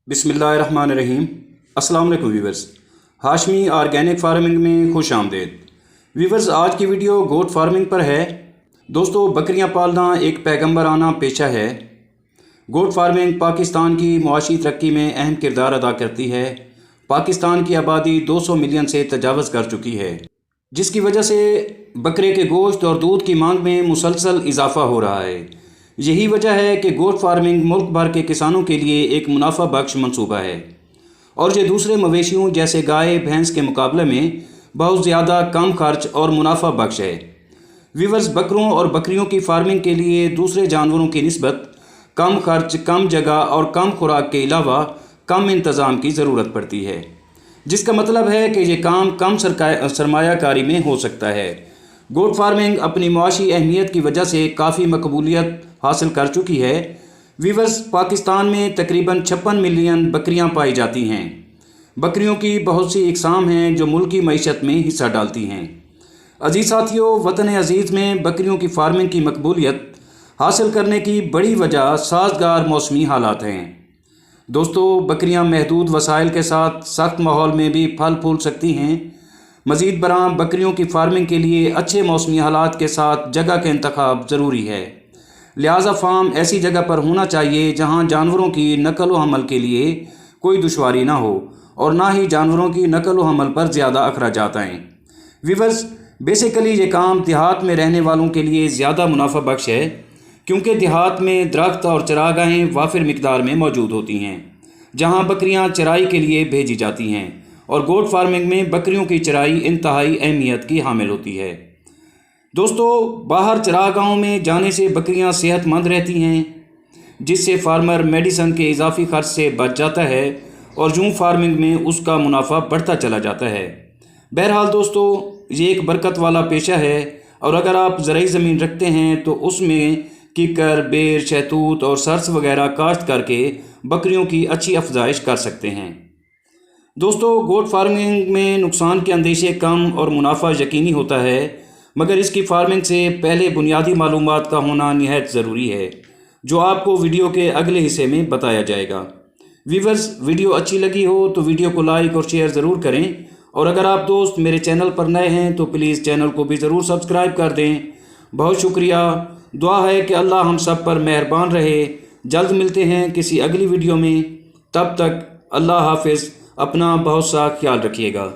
बिस्मिल्लाहिर्रहमानिर्रहीम। अस्सलाम वालेकुम व्यूवर्स, हाशमी ऑर्गेनिक फार्मिंग में खुश आमदेद। व्यूवर्स, आज की वीडियो गोट फार्मिंग पर है। दोस्तों, बकरियां पालना एक पैगंबराना पेशा है। गोट फार्मिंग पाकिस्तान की मुआशी तरक्की में अहम किरदार अदा करती है। पाकिस्तान की आबादी 200 मिलियन से तजावज़ कर चुकी है, जिसकी वजह से बकरे के गोश्त और दूध की मांग में मुसलसल इजाफा हो रहा है। यही वजह है कि गोट फार्मिंग मुल्क भर के किसानों के लिए एक मुनाफा बख्श मंसूबा है और ये दूसरे मवेशियों जैसे गाय भैंस के मुकाबले में बहुत ज़्यादा कम खर्च और मुनाफा बख्श है। व्यूवर्स, बकरों और बकरियों की फार्मिंग के लिए दूसरे जानवरों की निस्बत कम खर्च, कम जगह और कम खुराक के अलावा कम इंतज़ाम की ज़रूरत पड़ती है, जिसका मतलब है कि ये काम कम सरमायाकारी में हो सकता है। गोट फार्मिंग अपनी मुआशी अहमियत की वजह से काफ़ी मकबूलियत हासिल कर चुकी है। व्यूवर्स, पाकिस्तान में तकरीबन 56 मिलियन बकरियां पाई जाती हैं। बकरियों की बहुत सी इकसाम हैं जो मुल्क की मईशत में हिस्सा डालती हैं। अजीज़ साथियों, वतन अजीज़ में बकरियों की फार्मिंग की मकबूलियत हासिल करने की बड़ी वजह साजगार मौसमी हालात हैं। दोस्तों, बकरियां महदूद वसाइल के साथ सख्त माहौल में भी फल फूल सकती हैं। मज़ीद बरां बकरियों की फार्मिंग के लिए अच्छे मौसमी हालात के साथ जगह का इंतखाब ज़रूरी है। लिहाजा फार्म ऐसी जगह पर होना चाहिए जहां जानवरों की नकल व हमल के लिए कोई दुश्वारी ना हो और ना ही जानवरों की नकल व हमल पर ज़्यादा अखराजात आएँ। व्यूवर्स, बेसिकली ये काम देहात में रहने वालों के लिए ज़्यादा मुनाफा बख्श है, क्योंकि देहात में दरख्त और चरागाहें वाफिर मिकदार में मौजूद होती हैं जहाँ बकरियाँ चराई के लिए भेजी जाती हैं, और गोट फार्मिंग में बकरियों की चराई इंतहाई अहमियत की हामिल होती है। दोस्तों, बाहर चरागाहों में जाने से बकरियां सेहतमंद रहती हैं, जिससे फार्मर मेडिसन के इजाफी खर्च से बच जाता है और जूम फार्मिंग में उसका मुनाफा बढ़ता चला जाता है। बहरहाल दोस्तों, ये एक बरकत वाला पेशा है और अगर आप ज़राई ज़मीन रखते हैं तो उसमें किकर, बेर, शहतूत और सरस वगैरह काश्त करके बकरियों की अच्छी अफजाइश कर सकते हैं। दोस्तों, गोट फार्मिंग में नुकसान के अंदेशे कम और मुनाफा यकीनी होता है, मगर इसकी फार्मिंग से पहले बुनियादी मालूमात का होना निहायत ज़रूरी है, जो आपको वीडियो के अगले हिस्से में बताया जाएगा। व्यूवर्स, वीडियो अच्छी लगी हो तो वीडियो को लाइक और शेयर ज़रूर करें, और अगर आप दोस्त मेरे चैनल पर नए हैं तो प्लीज़ चैनल को भी ज़रूर सब्सक्राइब कर दें। बहुत शुक्रिया। दुआ है कि अल्लाह हम सब पर मेहरबान रहे। जल्द मिलते हैं किसी अगली वीडियो में। तब तक अल्लाह हाफिज़। अपना बहुत सा ख्याल रखिएगा।